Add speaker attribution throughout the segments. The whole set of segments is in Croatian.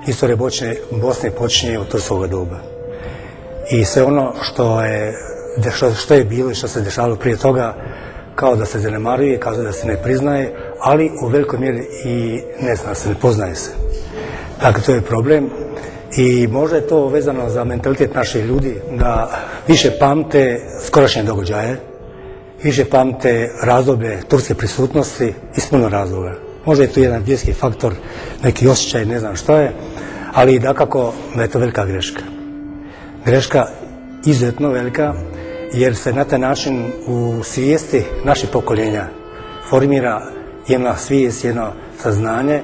Speaker 1: Istorija Bosne počinje od turskog doba. I sve ono što je bilo i što se dešavalo prije toga, kao da se zanemaruje, kao da se ne priznaje, ali u velikoj mjeri i ne zna se, ne poznaje se. Dakle, to je problem i možda je to vezano za mentalitet naših ljudi, da više pamte skorašnje događaje, više pamte razdoblje turske prisutnosti iz puno razloga. Možda je tu jedan vjerski faktor, neki osjećaj, ne znam što je, ali dakako da je to velika greška. Greška izuzetno velika, jer se na taj način u svijesti naših pokoljenja formira jedna svijest, jedno saznanje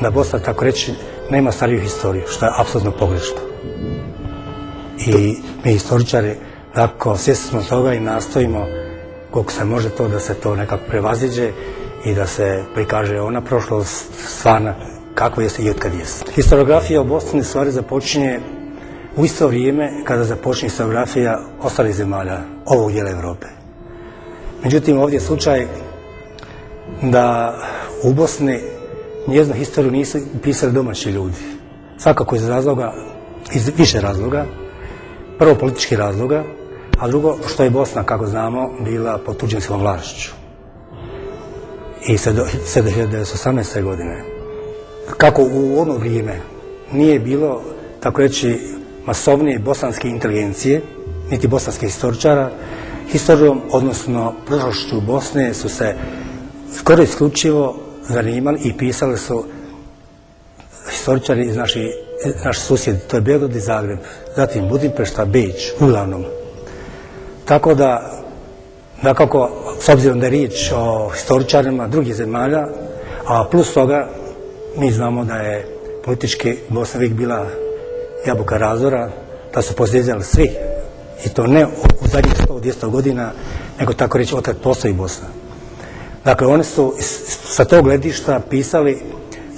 Speaker 1: da Bosna, tako reći, nema stariju historiju, što je apsolutno pogrešno. I mi historičari, dakako, svjesni smo toga i nastojimo koliko se može to da se to nekako prevaziđe i da se prikaže ona prošlost stvarna kako jeste i otkad jeste. Historiografija u Bosni stvari započinje u isto vrijeme kada započne historiografija ostalih zemalja ovog dijela Europe. Međutim, ovdje je slučaj da u Bosni njezinu historiju nisu pisali domaći ljudi. Svakako iz više razloga. Prvo političkih razloga, a drugo što je Bosna, kako znamo, bila pod tuđinskom vlašću. I sve do 1918. godine. Kako u ono vrijeme nije bilo, tako reći, masovnije bosanske inteligencije, niti bosanskih historičara, historijom, odnosno prošlošću Bosne su se skoro isključivo zanimali i pisali su historičari iz naših susjedi, to je Beograd i Zagreb, zatim Budimpešta, Beč, uglavnom. Tako da, dakako, s obzirom da je riječ o historičarima drugih zemalja, a plus toga mi znamo da je politički Bosna uvijek bila jabuka razdora, da su posljediđali svi, i to ne u zadnjih 100-200 godina, nego tako reći otkad postoji Bosna. Dakle, oni su sa tog gledišta pisali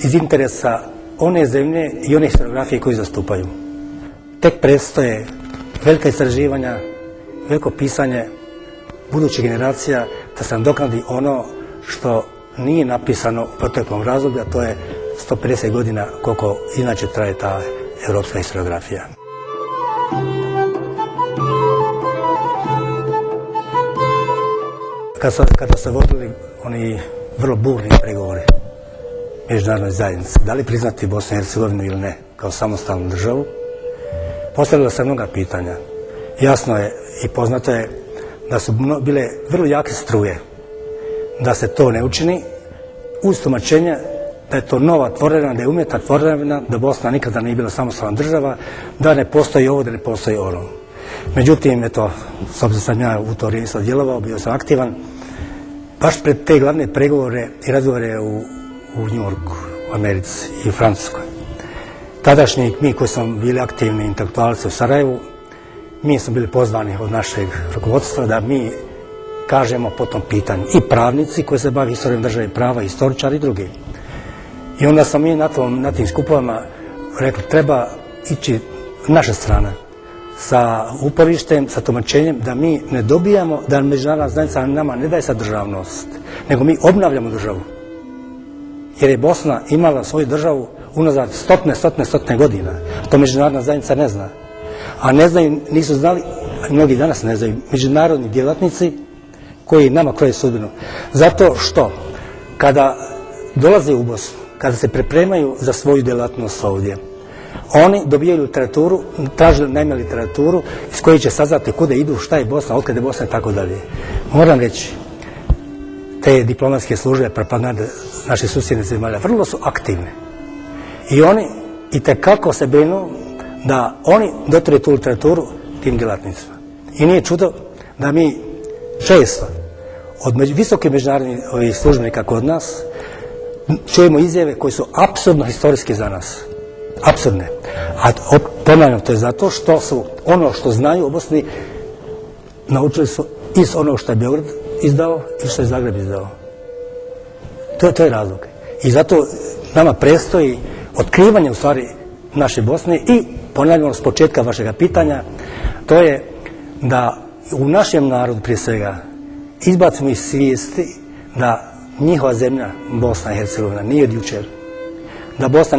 Speaker 1: iz interesa one zemlje i one historiografije koju zastupaju. Tek predstoje velika istraživanja, veliko pisanje budućih generacija da se nadoknadi ono što nije napisano u proteklom razdoblju, a to je 150 godina koliko inače traje ta europska historiografija. Kada se vodili oni vrlo burni pregovori međunarodnoj zajednici, da li priznati Bosnu i Hercegovinu ili ne, kao samostalnu državu, postavila se mnoga pitanja. Jasno je i poznato je da su bile vrlo jake struje da se to ne učini, uz tumačenje da je to nova tvorevina, da je umjetna tvorevina, da Bosna nikada nije bila samostalna država, da ne postoji ovo, da ne postoji ono. Međutim, eto, s obzirom sam ja u to vrijeme djelovao, bio sam aktivan, baš pred te glavne pregovore i razgovore u Njujorku, u Americi i u Francuskoj. Tadašnji mi koji smo bili aktivni intelektualci u Sarajevu, mi smo bili pozvani od našeg rukovodstva da mi kažemo po tom pitanju. I pravnici koji se bavi historijom države i prava, historičari i drugi. I onda smo mi na tim skupovima rekli treba ići naša strana sa uporištem, sa tumačenjem da mi ne dobijamo, da međunarodna zajednica nama ne daje sad državnost, nego mi obnavljamo državu. Jer je Bosna imala svoju državu unazad stotine godina. To međunarodna zajednica ne zna. A ne znaju, nisu znali, mnogi danas ne znaju, međunarodni djelatnici koji nama kroje sudbinu. Zato što kada dolaze u Bosnu, kada se pripremaju za svoju djelatnost ovdje, oni dobijaju literaturu, traže najme literaturu iz koje će saznati kuda idu, šta je Bosna, otkad je Bosna i tako dalje. Moram reći, te diplomatske službe, propagande naših susjednih zemalja vrlo su aktivne. I oni itekako se brinu da oni doture tu literaturu tim djelatnicima. I nije čudo da mi često od visokih međunarodnih službenika kod nas čujemo izjave koje su apsurdno historijske za nas. Apsurdne. A ponavljam, to je zato što su ono što znaju o Bosni naučili su iz onog što je Beograd izdao i što je Zagreb izdao. To je razlog. I zato nama predstoji otkrivanje u stvari naše Bosne i ponavljamo s početka vašega pitanja, to je da u našem narodu prije svega izbacimo iz svijesti da njihova zemlja, Bosna i Hercegovina, nije od jučer. da Bosna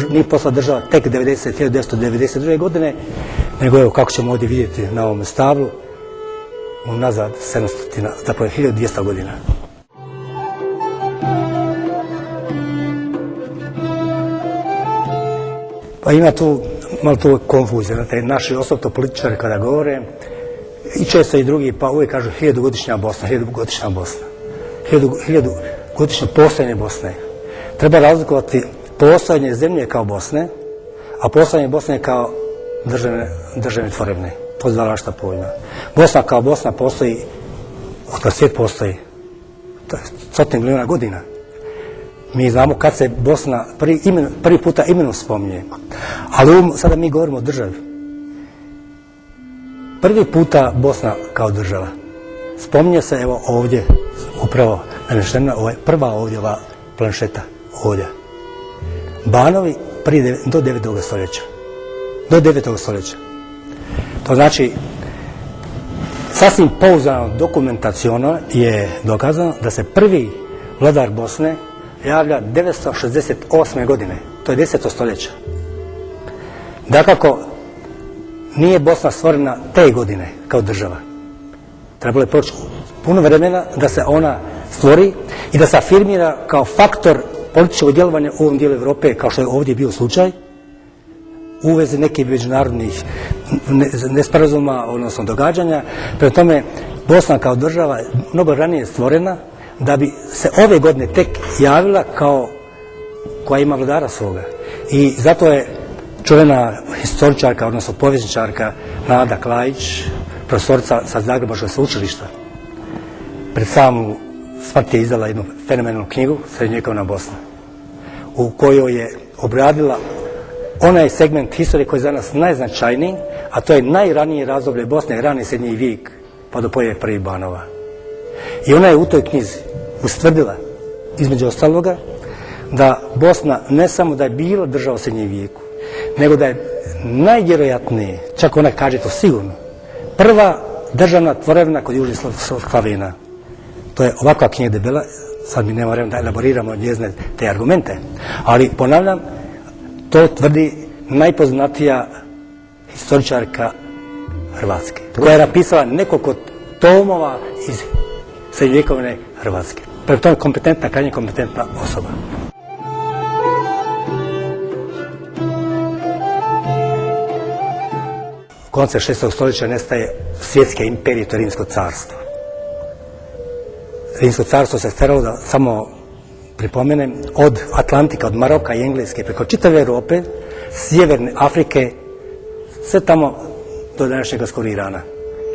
Speaker 1: nije postala država tek 1992. godine, nego evo kako ćemo ovdje vidjeti na ovom stablu, unazad 700, zapravo 1200 godina. Pa ima tu malo tu konfuzija, znate, naši osobito političari kada govore, i često i drugi, pa uvijek kažu 1000-godišnja Bosna, 1000-godišnja Bosna, 1000-godišnje postojanje Bosne. Treba razlikovati postojanje zemlje kao Bosne, a postojanje Bosne kao državne tvorevine. To je dva različita pojma. Bosna kao Bosna postoji, od kada svijet postoji, to je 100 milijuna godina. Mi znamo kad se Bosna prvi puta imenom spominje, ali sada mi govorimo o državi. Prvi puta Bosna kao država spominje se, evo ovdje, upravo nanešena, prva ovdje ova planšeta, ovdje. Banovi do 9. stoljeća. Do 9. stoljeća. To znači, sasvim pouzdano dokumentaciono je dokazano da se prvi vladar Bosne javlja 968. godine. To je 10. stoljeća. Dakako, nije Bosna stvorena te godine kao država. Trebalo je proći puno vremena da se ona stvori i da se afirmira kao faktor političkog djelovanja u ovom dijelu Europe, kao što je ovdje bio slučaj, u vezi nekih međunarodnih nesporazuma, odnosno događanja. Prema tome, Bosna kao država mnogo ranije stvorena, da bi se ove godine tek javila kao koja ima vladara svoga. I zato je čuvena historičarka, odnosno povjesničarka Nada Klajić, profesorica sa Zagrebačkog sveučilišta, pred samu smrt je izdala jednu fenomenalnu knjigu Srednjovjekovna Bosna, u kojoj je obradila onaj segment historije koji je za nas najznačajniji, a to je najranije razdoblje Bosne, rani srednji vijek, pa do pojave prvih banova. I ona je u toj knjizi ustvrdila, između ostaloga, da Bosna ne samo da je bila država u srednjem vijeku, nego da je najvjerojatnije, čak ona kaže to sigurno, prva državna tvorevina kod južnih Slavena. To je ovakva knjiga debela, sad mi nema vremena da elaboriramo njezine te argumente, ali ponavljam, to tvrdi najpoznatija historičarka Hrvatske, koja je napisala nekoliko tomova iz srednjovjekovne Hrvatske. Prema tome kompetentna, krajnje kompetentna osoba. Koncem 6. stoljeća nestaje svjetske imperije, to je Rimsko carstvo. Rimsko carstvo se stvaralo, da samo pripomenem, od Atlantika, od Maroka i Engleske, preko čitave Europe, sjeverne Afrike, sve tamo do današnjega skoro Irana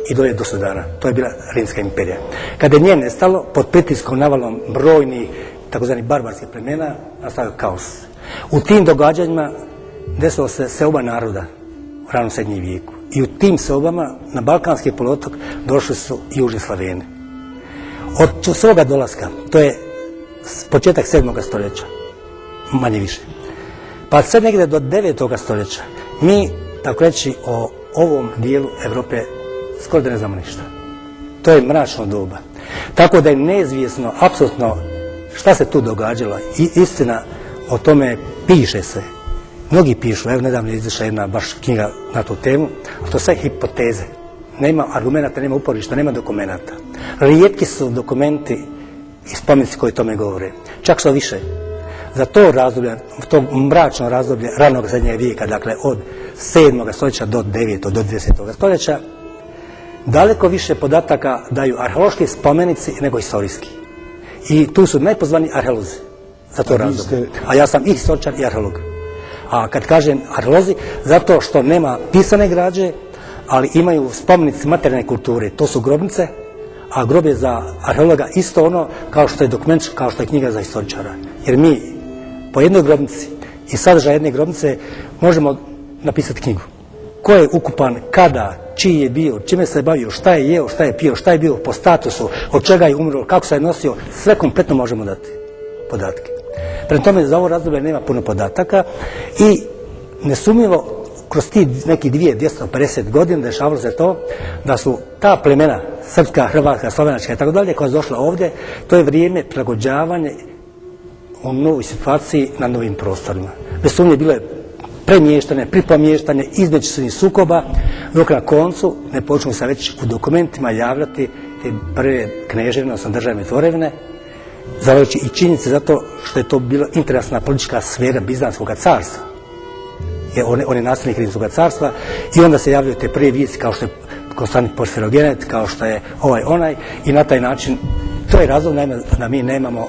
Speaker 1: i do Sudana. To je bila Rimska imperija. Kada je nje nestalo, pod pritiskom navalom brojnih takozvani barbarskih plemena, nastavio kaos. U tim događanjima desilo se seoba naroda u ranom srednjem vijeku. I u tim seobama na Balkanski poluotok došli su južni Slaveni. Od svoga dolaska, to je početak 7. stoljeća, manje više. Pa sve negdje do 9. stoljeća mi, tako reći, o ovom dijelu Europe skoro da ne znamo ništa. To je mračno doba. Tako da je neizvjesno, apsolutno, šta se tu događalo. I istina o tome piše se. Mnogi pišu, evo nedavno je izašla jedna baš knjiga na tu temu, a to sve hipoteze. Nema argumenta, nema uporišta, nema dokumenta. Rijetki su dokumenti i spomenici koji tome govore. Čak što više. Za to razdoblje, to mračno razdoblje ranog srednjeg vijeka, dakle od 7. stoljeća do 9. do 10. stoljeća, daleko više podataka daju arheološki spomenici nego historijski. I tu su najpozvaniji arheolozi za to razdoblje. A ja sam i historičar i arheolog. A kad kažem arheolozi, zato što nema pisane građe, ali imaju spomenici materijalne kulture. To su grobnice, a grob je za arheologa isto ono kao što je dokument, kao što je knjiga za historičara. Jer mi po jednoj grobnici i sadržaj jedne grobnice možemo napisati knjigu. Ko je ukupan, kada, čiji je bio, čime se bavio, šta je jeo, šta je pio, šta je bio po statusu, od čega je umro, kako se je nosio, sve kompletno možemo dati podatke. Prema tome, za ovo razdoblje nema puno podataka i nesumnjivo kroz ti neki 250 godina dešavalo se to da su ta plemena, srpska, hrvatska, slovenačka i tako dalje, koja je došla ovdje, to je vrijeme prilagođavanja u novoj situaciji na novim prostorima. Bez sumnje bilo je premještanje, pripomještanje, izmeđusobnih sukoba, dok na koncu ne počnu se već u dokumentima javljati te prve kneževine, odnosno državne tvorevine, zahvaljujući i činjenice zato što je to bila interesna politička sfera Bizantskog carstva. On je nasljednik Rimskog carstva i onda se javljaju te prve vijesti kao što je Konstantin Porfirogenet, kao što je onaj i na taj način to je razlog da mi nemamo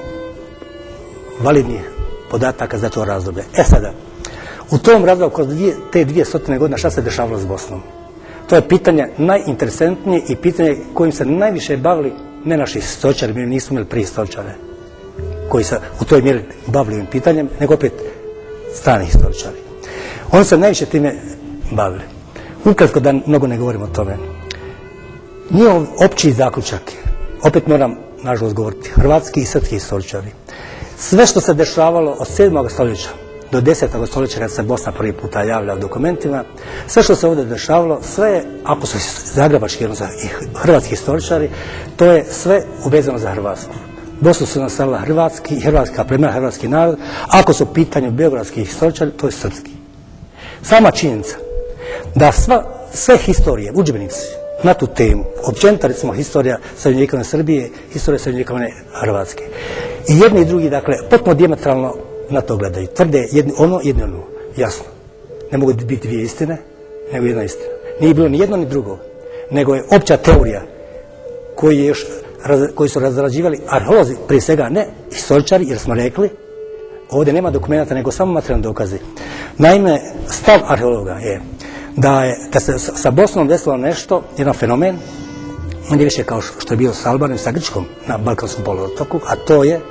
Speaker 1: validnih podataka za to razdoblje. Sada, u tom razdoblju kroz te 200 godina šta se dešavalo s Bosnom? To je pitanje najinteresantnije i pitanje kojim se najviše bavili ne naši historičari, mi nismo imali prije historičare koji se u toj mjeri bavili ovim pitanjem, nego opet strani historičari. Oni se najviše time bavili. Ukratko da mnogo ne govorimo o tome. Njihov opći zaključak je, opet moram nažalost govoriti, hrvatski i srpski historičari. Sve što se dešavalo od 7. stoljeća do 10. stoljeća kad se Bosna prvi puta javlja u dokumentima, sve što se ovdje dešavalo, sve je, ako su zagrebački i hrvatski historičari, to je sve uvezano za Hrvatsku. Bosnu su nastavila hrvatski, hrvatska plemena, hrvatski narod, ako su u pitanju beogradski historičari, to je srpski. Sama činjenica da sve historije, udžbenici na tu temu, općenito recimo historija srednjovjekovne Srbije, historija srednjovjekovne Hrvatske. I jedni i drugi, dakle, potpuno dijametralno na to gledaju. Tvrde jedni ono, jasno. Ne mogu biti dvije istine, nego jedna istina. Nije bilo ni jedno ni drugo, nego je opća teorija koji su razrađivali arheolozi, prije svega ne historičari, jer smo rekli, ovdje nema dokumenta, nego samo materijalni dokazi. Naime, stav arheologa je da se sa Bosnom desilo nešto, jedan fenomen, on je više kao što je bio sa Albanijom, sa Grčkom na Balkanskom poluotoku, a to je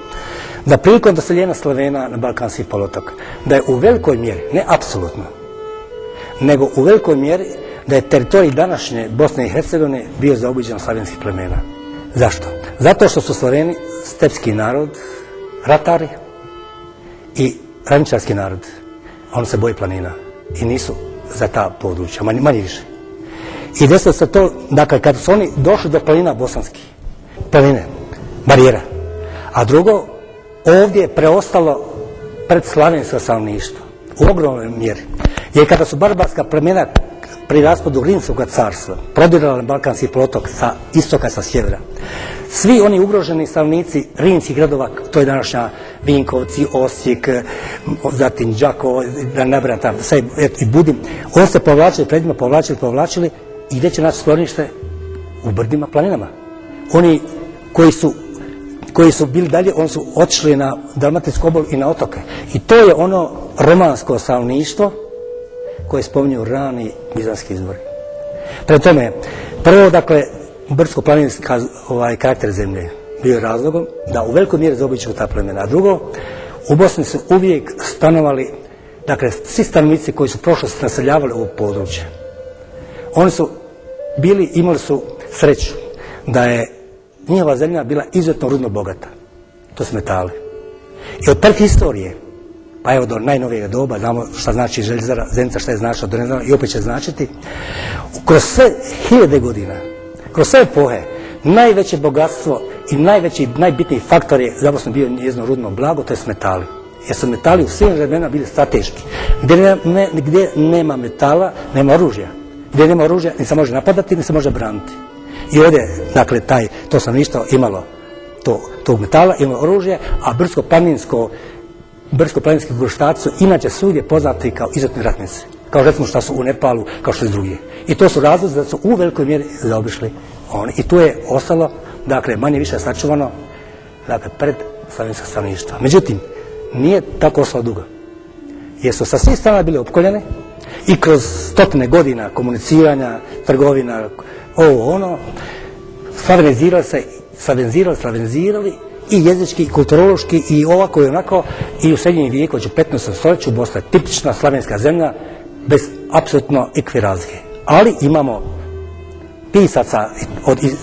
Speaker 1: da prilikom doseljenja Slavena na Balkanski poluotok, da je u velikoj mjeri, ne apsolutno, nego u velikoj mjeri da je teritorij današnje Bosne i Hercegovine bio zaobiđen slavenskih plemena. Zašto? Zato što su Slaveni stepski narod, ratari i ravničarski narod. Oni se boje planina i nisu za ta područja, manje više. I desilo se to, dakle, kad su oni došli do planina bosanskih, planine, barijera. A drugo, ovdje je preostalo predslavensko stanovništvo u ogromnoj mjeri. Jer kada su barbarska plemena pri raspadu Rimskog carstva prodirala na Balkanski poluotok sa istoka, sa sjevera, svi oni ugroženi stanovnici rimskih gradova, to je današnja Vinkovci, Osijek, zatim Đakovo, da ne nabrajam tamo, i Budim, oni se povlačili, predima povlačili i gdje će naći sklonište? U brdima, planinama. Oni koji su bili dalje, oni su otišli na Dalmatinsku obalu i na otoke. I to je ono romansko stanovništvo koje spominju rani bizantski izvori. Prema tome, prvo, dakle, brdsko-planinski karakter zemlje bio je razlogom da u velikoj mjeri zaobiđu ta plemena. A drugo, u Bosni su uvijek stanovali, dakle, svi stanovnici koji su prošlost naseljavali ovo područje. Oni su imali su sreću da je njihova zemlja bila izuzetno rudno bogata. To su metali. I od prehistorije, pa evo do najnovijeg doba, znamo šta znači željezara, Zenica šta je značila do nedavno i opet će značiti, kroz sve hiljade godina, kroz sve epohe, najveće bogatstvo i najbitniji faktor je zapravo bio njezino rudno blago, to je metali. Jer su metali u svim vremenima bili strateški. Gdje nema metala, nema oružja. Gdje nema oružja, ni se može napadati, ni se može braniti. I ovdje, dakle, to stanovništvo imalo tog metala, imalo oružje, a brdsko-planinski gruštaci su inače svugdje poznati kao izuzetni ratnici. Kao recimo što su u Nepalu, kao što i drugdje. I to su razlozi da su u velikoj mjeri zaobišli oni. I tu je ostalo, dakle, manje više sačuvano, dakle, pred slavensko stanovništvo. Međutim, nije tako ostalo dugo. Jer su sa svih strana bili opkoljeni i kroz stotine godina komuniciranja, trgovina, slavenizirali i jezički, i kulturološki, i ovako i onako, i u srednjem vijeku, u 15. stoljeću, Bosna je tipična slavenska zemlja, bez apsolutno ikakve razlike. Ali imamo pisaca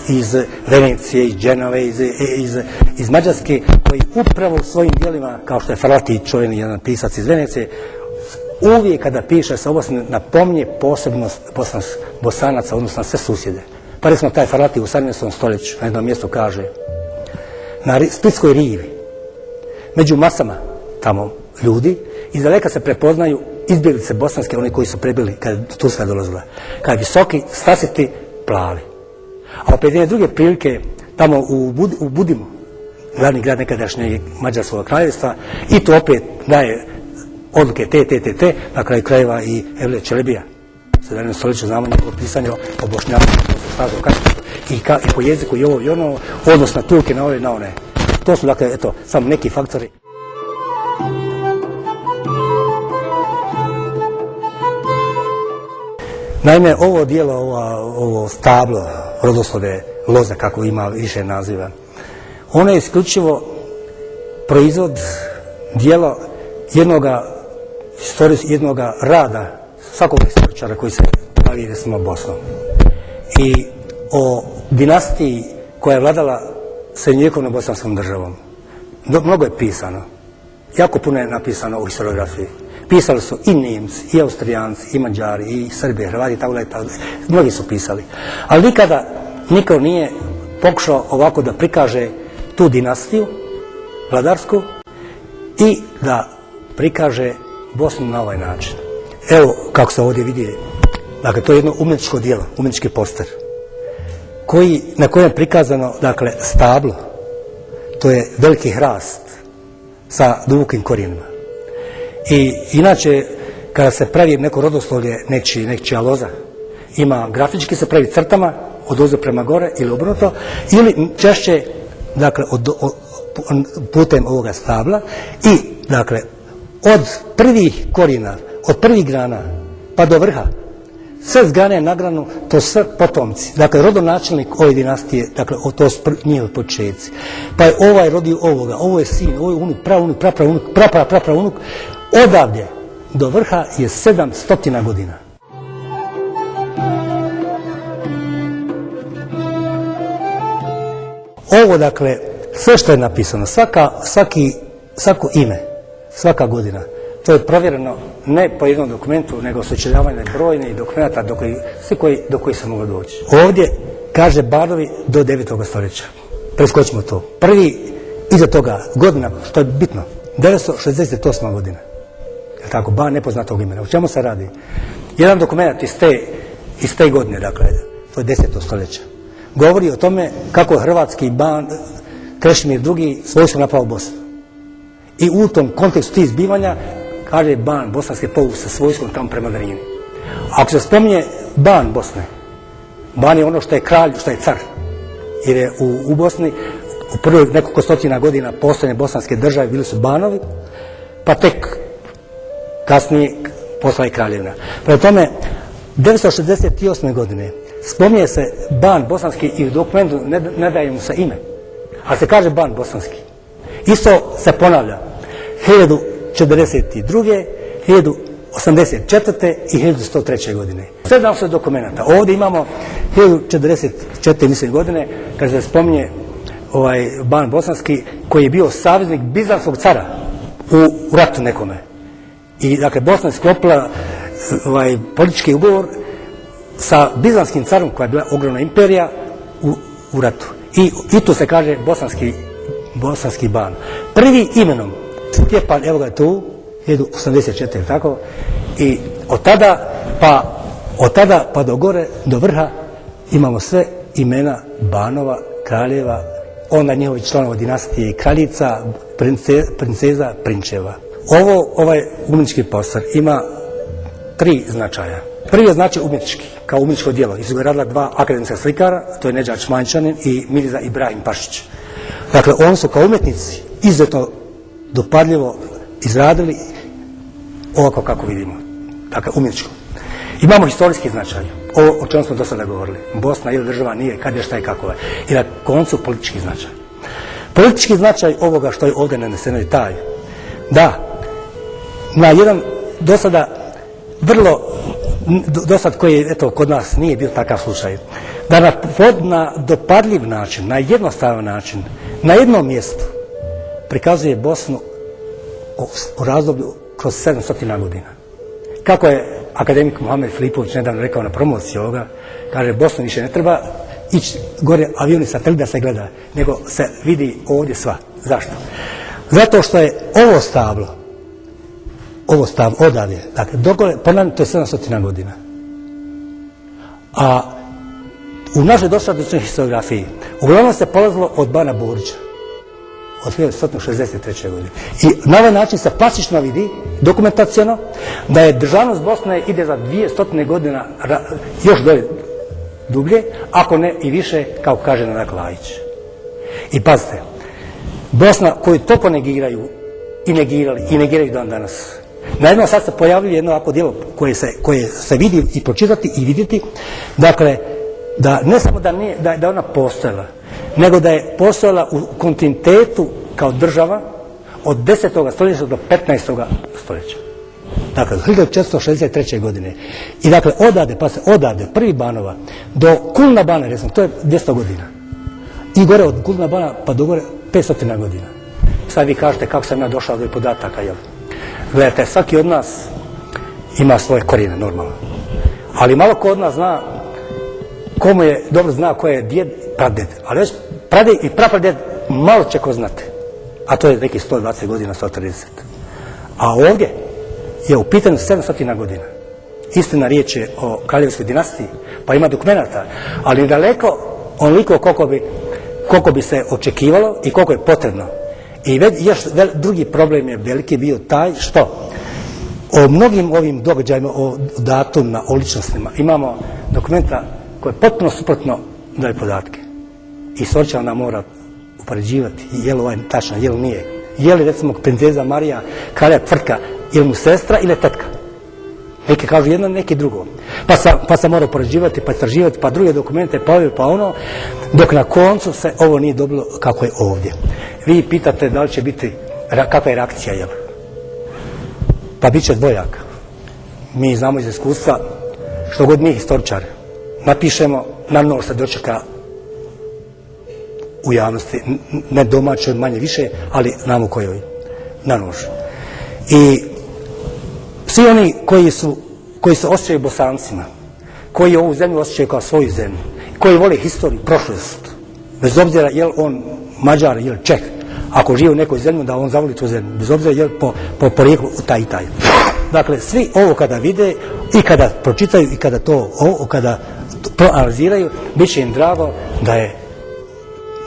Speaker 1: iz Venecije, iz Dženove, iz Mađarske, koji upravo u svojim djelima, kao što je Frlati, čuveni jedan pisac iz Venecije, uvijek kada piše se ovo napominje posebnost Bosanaca, odnosno na sve susjede. Pa recimo taj Frlati u 17. stoljeću na jednom mjestu kaže: na Splitskoj rivi, među masama tamo ljudi, iz daleka se prepoznaju izbjeglice bosanske, oni koji su prebili kad je Turska dolazila. Kad visoki, stasiti, plavi. A opet jedne druge prilike, tamo u Budimu, glavni grad nekadašnjeg Mađarskog kraljevstva, i to opet daje odluke te, na kraju krajeva i Evlija Čelebija. U 17. stoljeću znamo njegovo pisanje o Bošnjacima, i po jeziku i ovo i ono, odnos na Turke, na ove i na one. To su, dakle, eto, samo neki faktori. Naime, ovo dijelo, ovo stablo, rodoslove, loza, kako ima više naziva, ono je isključivo proizvod, dijelo jednog rada svakog historičara koji se bavi recimo Bosnom. I o dinastiji koja je vladala srednjovjekovnom bosanskom državom mnogo je pisano. Jako puno je napisano u historiografiji. Pisali su i Nijemci, i Austrijanci, i Mađari, i Srbi, Hrvati, tako da mnogi su pisali. Ali nikada niko nije pokušao ovako da prikaže tu dinastiju vladarsku i da prikaže Bosnu na ovaj način. Evo kako se ovdje vidi, dakle to je jedno umjetničko djelo, umjetnički poster, na kojem je prikazano, dakle, stablo, to je veliki hrast sa dubokim korijenima. I inače, kada se pravi neko rodoslovlje, nečija loza, ima grafički se pravi crtama, od ozdo prema gore ili obrnuto, ili češće, dakle, putem ovoga stabla i, dakle, od prvih korijena, od prvih grana pa do vrha, sve s grane na granu, to sve potomci. Dakle, rodonačelnik ove dinastije, dakle, to su njihovi početci. Pa je ovaj rodio ovoga, ovo je sin, ovo je unuk, praunuk, prapraunuk. Odavde do vrha je 700 godina. Ovo, dakle, sve što je napisano, svako ime, svaka godina, to je provjereno ne po jednom dokumentu, nego sučeljavanje brojnih dokumenta do kojih se moglo doći. Ovdje kaže banovi do 9. stoljeća. Preskočimo to. Prvi iza toga godina, što je bitno, 968. godina. Je tako, ban nepoznatog imena. O čemu se radi? Jedan dokument iz te godine, dakle, to je 10. stoljeća, govori o tome kako je hrvatski ban Krešimir II svojstvo napao Bosnu. I u tom kontekstu tih zbivanja kaže ban bosanske povuk sa svojstvom tamo prema Drini. Ako se spominje ban Bosne, ban je ono što je kralj, što je car. Jer je u Bosni u prvih nekoliko stotina godina postojanja bosanske države bili su banovi, pa tek kasnije postala i kraljevina. Prema tome, 968. godine spominje se ban bosanski i u dokumentu ne daje mu se ime, ali se kaže ban bosanski. Isto se ponavlja 1042., 1084. i 1103. godine. 700 dokumenta. Ovdje imamo 1044. mislim godine, kad se spominje ban bosanski, koji je bio saveznik bizanskog cara u ratu nekome. I dakle, Bosna je sklopila politički ugovor sa bizanskim carom, koja je bila ogromna imperija, u ratu. I tu se kaže bosanski ban. Prvi imenom Stjepan, evo ga tu, 1084, tako, i od tada pa do gore, do vrha, imamo sve imena banova, kraljeva, onda njihovih članova dinastije i kraljica, princeza, prinčeva. Ovaj umjetnički poster ima 3 značaja. Prvi je značaj umjetnički, kao umjetničko djelo. Iz ga radila 2 akademska slikara, to je Nedžad Šmanjčanin i Mirza Ibrahim Pašić. Dakle, oni su kao umjetnici izuzetno dopadljivo izradili ovako kako vidimo. Dakle, umjetničko. Imamo historijski značaj, ovo o čemu smo do sada govorili. Bosna ili država nije, kad je, šta je, kako je. I na koncu politički značaj. Politički značaj ovoga što je ovdje naneseno je taj da na jedan do sada koji eto kod nas nije bio takav slučaj, da na dopadljiv način, na jednostavan način, na jednom mjestu prikazuje Bosnu u razdoblju kroz 700 godina. Kako je akademik Muhamed Filipović nedavno rekao na promociji ovoga, kaže, Bosnu više ne treba ići gore avioni satelit da se gleda, nego se vidi ovdje sva. Zašto? Zato što je ovo stablo odavde, dakle, ponavljam, to je 700 godina. A u našoj dosadašnjoj historiografiji uglavnom se polazilo od bana Borića, od 1163. godine. I na ovaj način se plastično vidi, dokumentacijono, da je državnost Bosne ide za 200 godina još dolje dublje, ako ne i više, kao kaže Nanak Lajić. I pazite, Bosna koju toliko negiraju i negiraju dan danas. Najednom sad se pojavljuje jedno ovako djelo koje se vidi i pročitati i vidjeti, dakle, da ne samo da je ona postojala, nego da je postojala u kontinuitetu kao država od 10. stoljeća do 15. stoljeća. Dakle, 1463. godine. I dakle, odavde, prvi Banova, do Kulna Bana, recimo, to je 200 godina. I gore od Kulna Bana pa do gore 500 godina. Sad vi kažete kako sam ja došao do podataka, jel? Gledajte, svaki od nas ima svoje korijene, normalno. Ali malo ko od nas zna, komu je dobro zna ko je djed, pradjed. Ali već pradjed i prapradjed malo će ko znate. A to je neki 120 godina, 130. A ovdje je u pitanju 700 godina. Istina, riječ je o kraljevskoj dinastiji, pa ima dokumenata, ali daleko onoliko koliko bi se očekivalo i koliko je potrebno. I još drugi problem je veliki bio taj što o mnogim ovim događajima, o datumima, o ličnostima imamo dokumenta koje potpuno suprotno daju podatke. I Sorča ona mora upoređivati je li ovaj tačno, je li nije. Je li recimo princeza Marija, kralja Tvrtka, je li mu sestra ili tetka? Neki kažu jedno, neki drugo. Pa se mora upoređivati, pa istraživati, pa druge dokumente, pa ono, dok na koncu se ovo nije dobilo kako je ovdje. Vi pitate da li će biti, kakva je reakcija, jel? Pa bit će dvojaka. Mi znamo iz iskustva, što god mi historičari napišemo, naravno se dočeka u javnosti, ne domaćoj, manje više, ali znamo kojoj, na nož. I svi oni koji se osjećaju Bosancima, koji ovu zemlju osjećaju kao svoju zemlju, koji vole historiju, prošlost, bez obzira je li on Mađar ili Čeh, ako živi u nekoj zemlji, da on zavoli tu zemlju, bez obzira je li po porijeklu taj i taj. Dakle, svi ovo kada vide i kada pročitaju i kada proanaliziraju, bit će im drago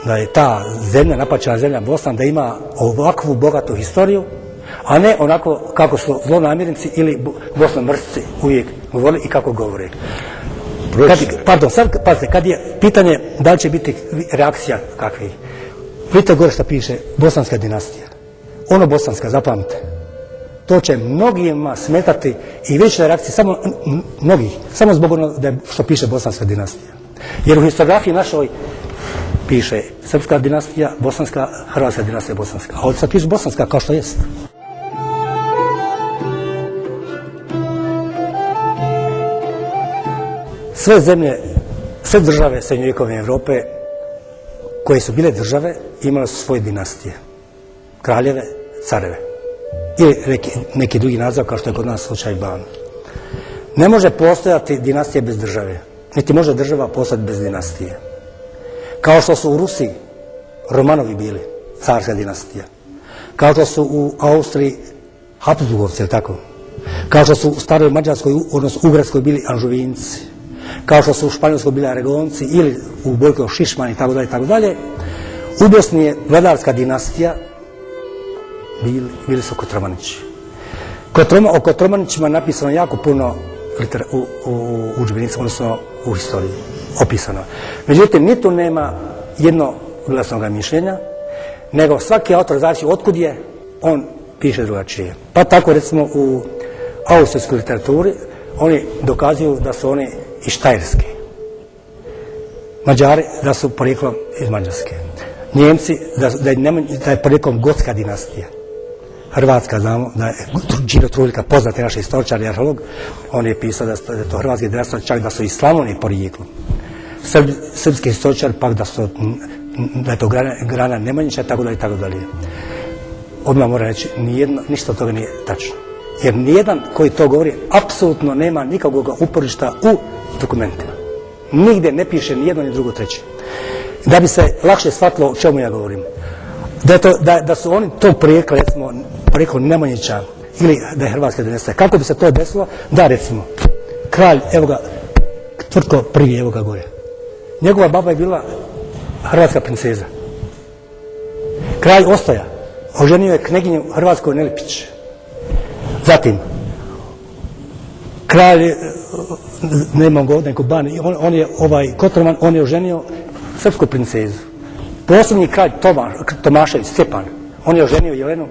Speaker 1: da je ta zemlja, napačena zemlja Bosna, da ima ovakvu bogatu historiju, a ne onako kako su zlonamjernici ili bosnomrsci uvijek govorili i kako govore. Kad je pitanje da li će biti reakcija kakvih. Vidite gore što piše bosanska dinastija. Ono bosanska, zapamte. To će mnogima smetati i vidjet će reakcije samo zbog ono što piše bosanska dinastija. Jer u historiografiji našoj piše srpska dinastija, bosanska, hrvatska dinastija, bosanska. A ovdje sad piše bosanska kao što jest. Sve zemlje, sve države srednjovjekovne Europe koje su bile države imale su svoje dinastije. Kraljeve, careve. Ili neki drugi naziv kao što je kod nas slučaj Ban. Ne može postojati dinastija bez države. Niti može država postojati bez dinastije. Kao što su u Rusiji Romanovi bili, carska dinastija. Kao što su u Austriji Habsburgovci, je tako? Kao što su u staroj Mađarskoj, odnosno Ugarskoj bili Anžuvinci. Kao što su u Španjolskoj bili Aragonci ili u Bojkov Šišman i tako dalje. U Bosni je vladarska dinastija, bili su Kotromanići. O Kotromanićima napisano jako puno u udžbenicima, odnosno u historiji, opisano. Međutim, ni tu nema jednoglasnog mišljenja, nego svaki autor znači otkud je, on piše drugačije. Pa tako recimo u austrijskoj literaturi oni dokazuju da su oni iz Štajerske. Mađari da su porijeklom iz Mađarske. Njemci da je porijeklom Gotska dinastija. Hrvatska, znamo da je Điro Truljka, poznati naš historičar i arheolog, on je pisao da je to hrvatski dinastija, čak da su iz Slavonije porijeklom. Srpski historičar pak da je to grana Nemanjića, tako dalje. Odmah moram reći, ništa od toga nije tačno. Jer nijedan koji to govori apsolutno nema nikakvog uporišta u dokumentima. Nigdje ne piše ni jedno ni drugo treće. Da bi se lakše shvatilo o čemu ja govorim. da su oni to porijekla, recimo, porijeklo Nemanjića ili da je Hrvatska donese. Kako bi se to desilo? Da, recimo, kralj, evo ga, Tvrtko prvi, evo ga gore. Njegova baba je bila hrvatska princeza. Kralj Ostoja oženio je kneginju Hrvatskoj Nelipić. Zatim, kralj, nemam ga ovdje, on je Kotroman, on je oženio srpsku princezu. Posljednji kralj Tomašević, Stjepan, on je oženio Jelenu,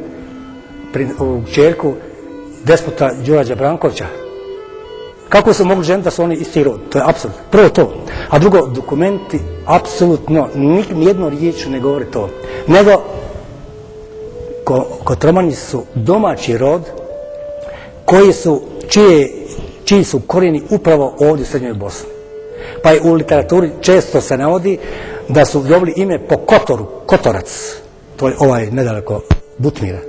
Speaker 1: kćerku despota Đurađa Brankovića. Kako su mogli ženiti da su oni isti rod? To je apsurd. Prvo to. A drugo, dokumenti apsolutno nijednom riječju ne govori to. Nego, Kotromani su domaći rod čiji su korijeni upravo ovdje u Srednjoj Bosni. Pa i u literaturi često se navodi da su dobili ime po Kotoru, Kotorac. To je nedaleko Butmira.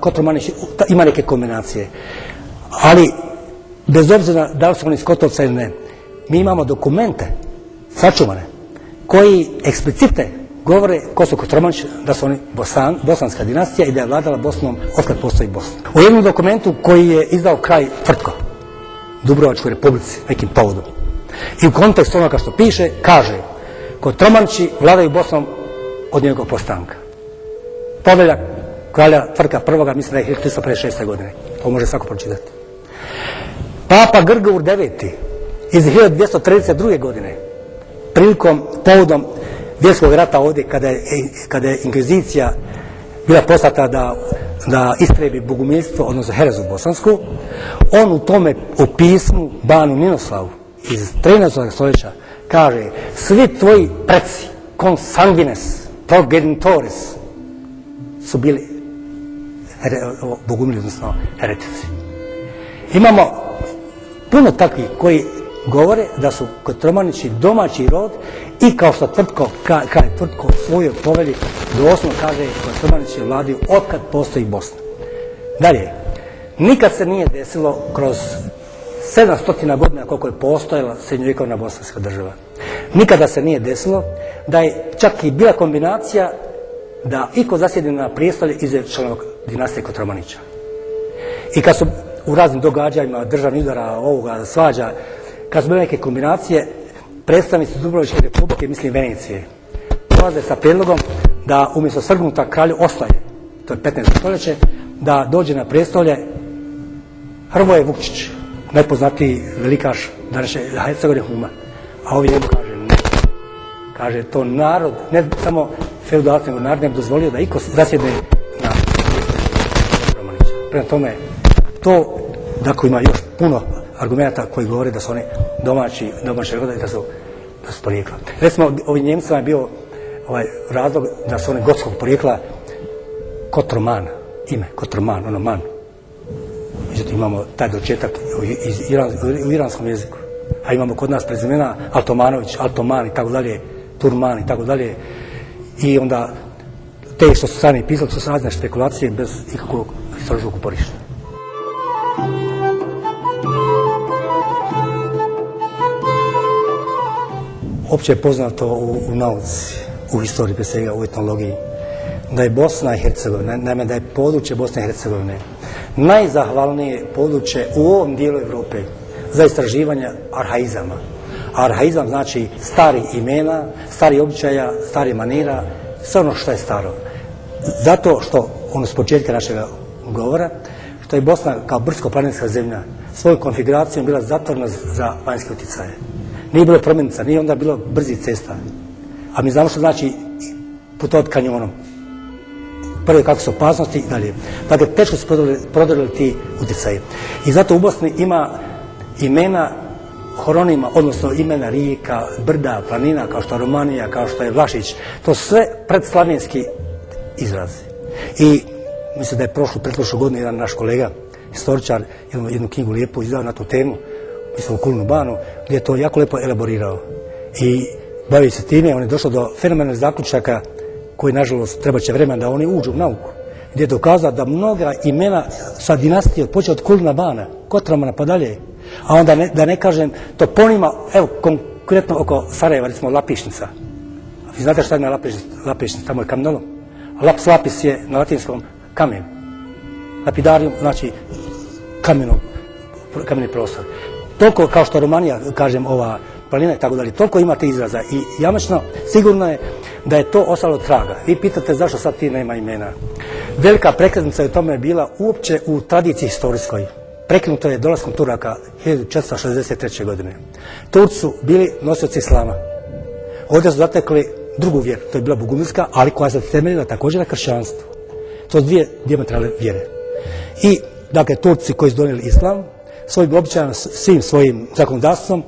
Speaker 1: Kotoromani, ima neke kombinacije. Ali, bez obzira da li su oni iz Kotorca ili ne, mi imamo dokumente, sačuvane, koji eksplicite govore ko su Kotromanići, da su oni bosanska dinastija i da je vladala Bosnom otkad postoji Bosna. U jednom dokumentu koji je izdao kraj Tvrtko, Dubrovačkoj republici, nekim povodom, i u kontekstu onoga što piše, kaže Kotromanići vladaju Bosnom od njegovog postanka. Povelja kralja Tvrtka I, mislim da je 1356. godine. To može svako pročitati. Papa Grgur IX iz 1232. godine, povodom Vjerskog rata ovdje, kada je inkvizicija bila poslata da istrebi bogumilstvo, odnosno herezu bosansku, on u tome u pismu Banu Ninoslavu iz 13. stoljeća kaže: svi tvoji preci, consanguines, progenitores, su bili bogumili, odnosno heretici. Imamo puno takvih koji govore da su Kotromanići domaći rod i kao što Tvrtko u svojoj povelji doslovno kaže Kotromanići vladaju otkad postoji Bosna. Dalje, nikad se nije desilo kroz 700 godina koliko je postojala srednjovjekovna bosanska država. Nikada se nije desilo da je čak i bila kombinacija da iko zasjedi na prijestolje iz članova dinastije Kotromanića. I kad su u raznim događajima, državnih udara, ovoga, svađa, kad su bile neke kombinacije, predstavnici Dubrovačke republike, mislim Venecije, dolaze sa prijedlogom da umjesto svrgnuta kralju Ostoje, to je 15. stoljeće, da dođe na prijestolje Hrvoje Vukčić, najpoznatiji velikaš današnje Hercegovine Huma. A ovi njemu kaže ne. Kaže to narod, ne samo feudalci, nego narod ne bi dozvolio da iko zasjedne na Kotromanića. Prema tome, to, dakle, ima još puno argumenta koji govore da su oni domaći roda i da su porijekla. Recimo, ovim Njemcima je bio razlog da su oni gotskog porijekla Kotroman, ime, Kotroman, ono man. Međutim, imamo taj dočetak u iranskom jeziku. A imamo kod nas prezimena Altomanović, Altoman i tako dalje, Turman i tako dalje. I onda te što su sami pisali, su razne špekulacije bez ikakvog istorijskog uporišta. Opće je poznato u nauci, u historiji, prije svega u etnologiji, da je Bosna i Hercegovina, naime da je područje Bosne i Hercegovine najzahvalnije područje u ovom dijelu Europe za istraživanje arhaizama. Arhaizam znači stari imena, stari običaja, stari manira, sve ono što je staro. Zato što, ono s početka našega govora, što je Bosna kao brdsko-planinska zemlja svojom konfiguracijom bila zatvorena za vanjske utjecaje. Nije bilo prometnica, nije onda bilo brzih cesta. A mi znamo što znači putovati kanjonom. Prvo kako su opasnosti i dalje. Dakle, teško su prodrli ti utjecaji. I zato u Bosni ima imena horonima, odnosno imena rijeka, brda, planina, kao što je Romanija, kao što je Vlašić. To sve predslavenski izrazi. I mislim da je pretprošlu godinu jedan naš kolega, historičar, jednu knjigu lijepo izdao na tu temu, mislim u Kulnu Banu, gdje je to jako lijepo elaborirao. I bavi se time, on je došao do fenomenalnih zaključaka koji, nažalost, treba će vremena da oni uđu u nauku, gdje je dokazao da mnoga imena sa dinastije počeo od Kulna Bana, Kotromana pa dalje, a onda da ne kažem toponima, evo konkretno oko Sarajeva, recimo Lapišnica, I znate šta je na lapečnici, tamo je kamenolom. Laps lapis je na latinskom kamen. Lapidarium znači kameni prostor. Toliko kao što Romanija, kažem, ova planina i tako dalje, toliko imate izraza i jamečno sigurno je da je to ostalo traga. Vi pitate zašto sad ti nema imena. Velika prekretnica je u tome bila uopće u tradiciji historijskoj. Prekinuto je dolaskom Turaka 1463. godine. Turci su bili nosioci islama. Ovdje su zatekli drugu vjeru, to je bila bogumilska, ali koja se temeljila također na kršćanstvu. To su dvije dijametralne vjere. I, dakle, Turci koji su donijeli islam, svojim običajima, svim svojim zakonodavstvom,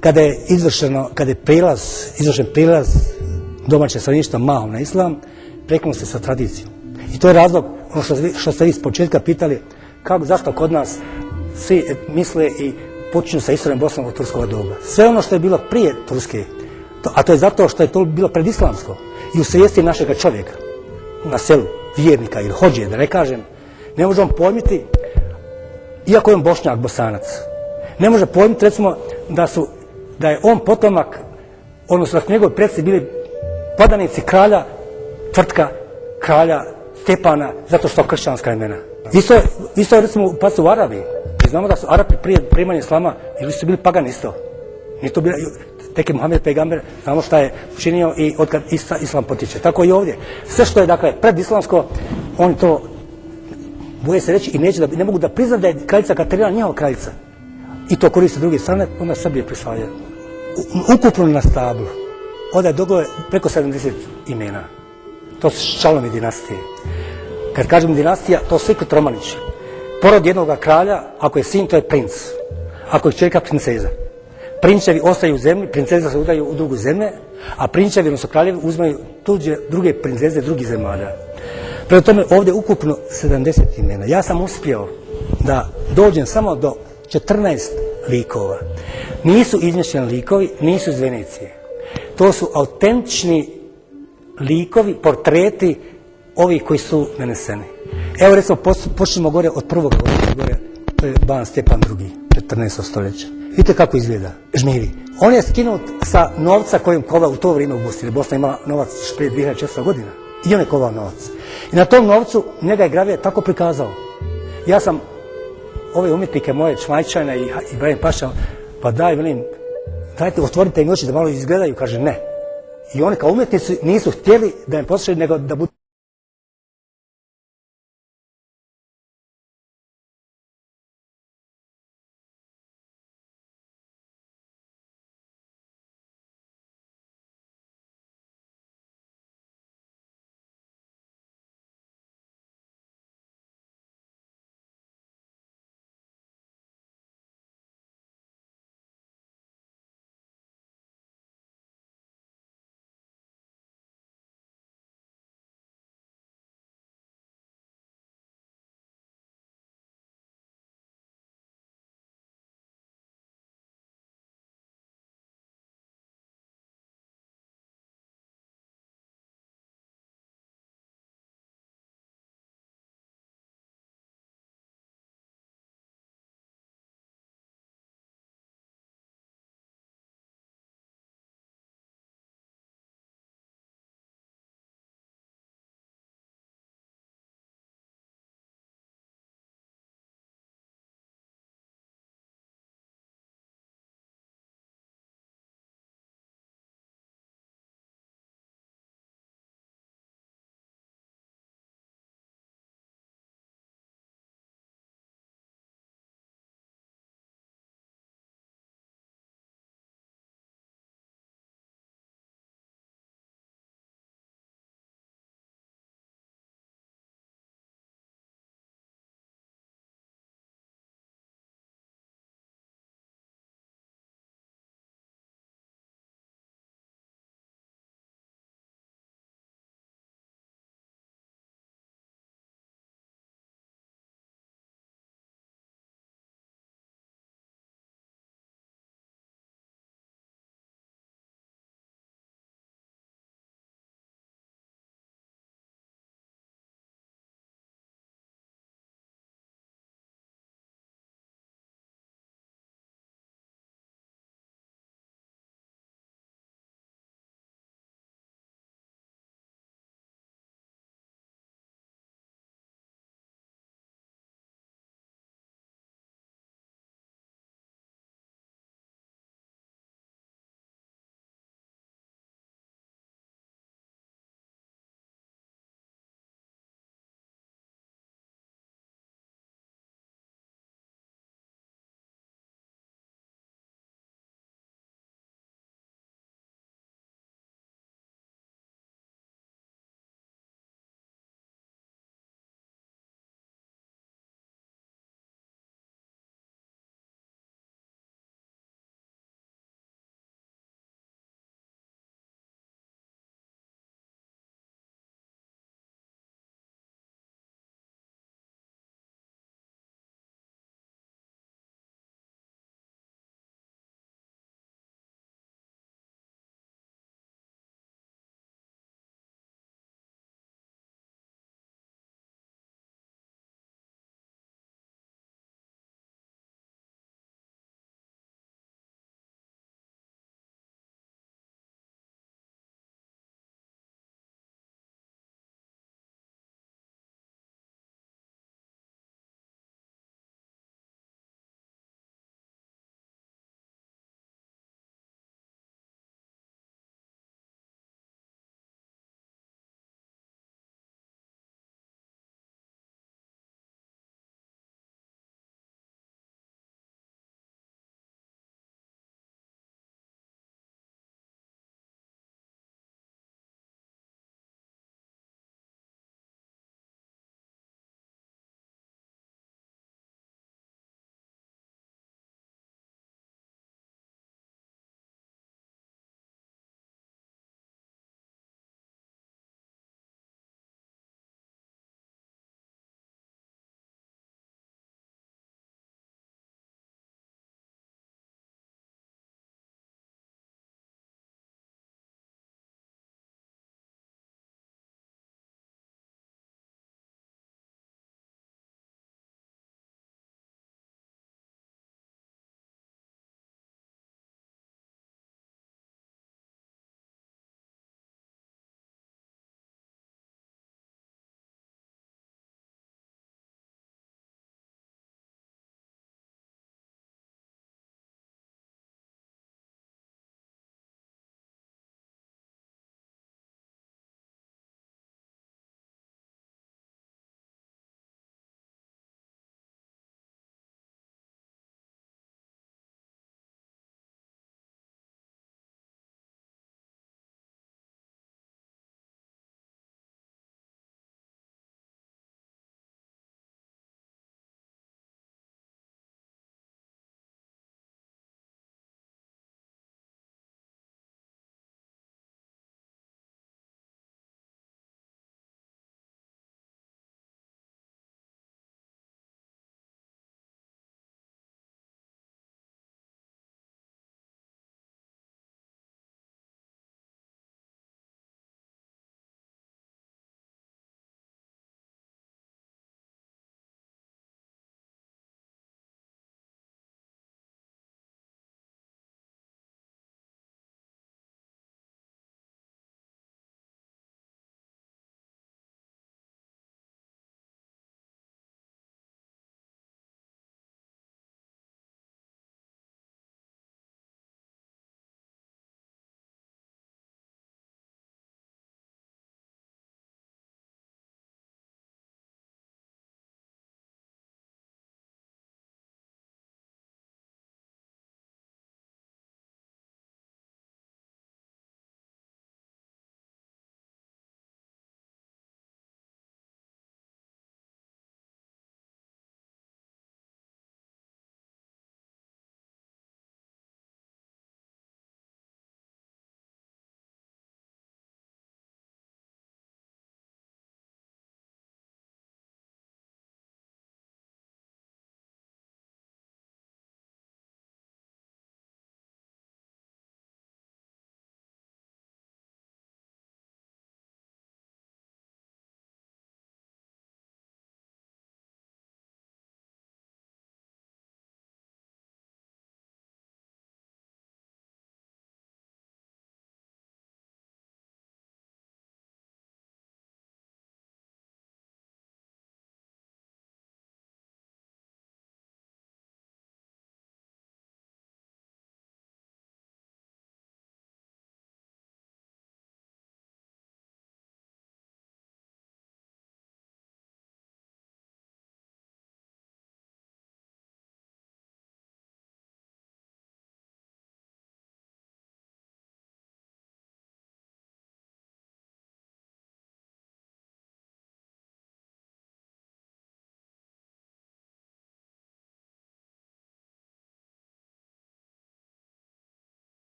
Speaker 1: kada je izvršen prilaz domaće stanovništva mahom na islam, prekinuo se sa tradicijom. I to je razlog, ono što ste vi s početka pitali, zašto kod nas svi misle i počinju sa istorijom Bosnom od turskog doba. Sve ono što je bilo prije Turske, a to je zato što je to bilo predislamsko i u svijesti našega čovjeka na selu, vjernika ili hodžije, da ne kažem, ne možemo pojmiti, iako je on Bošnjak, Bosanac, ne može pojmiti recimo da je on potomak, odnosno da su njegovi predci bili podanici tvrtka kralja Stjepana, zato što kršćanska imena. Isto je recimo u Arabiji. Mi znamo da su Arapi prije primanja islama ili su bili pagani isto. Nije to bilo, tek je Muhammed pejgamber, znamo šta je učinio i otkad islam potiče. Tako i ovdje. Sve što je, dakle, predislamsko, oni to boje se reći i ne mogu da priznat da je kraljica Katarina njihova kraljica. I to koriste druge strane, onda Srbije prisvajaju. Ukupno na stablu, ovdje je dogoje preko 70 imena. To su članovi dinastije. Kad kažem dinastija, to su svi Kotromanići. Porod jednog kralja, ako je sin, to je princ. Ako je čerka, princeza. Prinčevi ostaju u zemlji, princeze se udaju u drugu zemlje, a prinčevi, odnosno kraljevi, uzmaju druge princeze drugih zemalja. Prema tome, ovdje ukupno 70 imena. Ja sam uspio da dođem samo do 14 likova. Nisu izmišljeni likovi, nisu iz Venecije. To su autentični likovi, portreti ovih koji su naneseni. Evo recimo počnemo gore od prvog gore, to je ban Stjepan II, 14. stoljeća. Vidite kako izgleda, žmiri. On je skinut sa novca kojim kova u to vrijeme u Bosni, jer Bosna ima novac prije 2400 godina. I on je kovao novac. I na tom novcu njega je Gravije tako prikazao. Ja sam ove umjetnike moje, Čmajčana i Ibrahim Paša, pa velim, dajte otvorite im oči da malo izgledaju, kaže ne. I oni kao umjetnici nisu htjeli da im poslušaju, nego da budu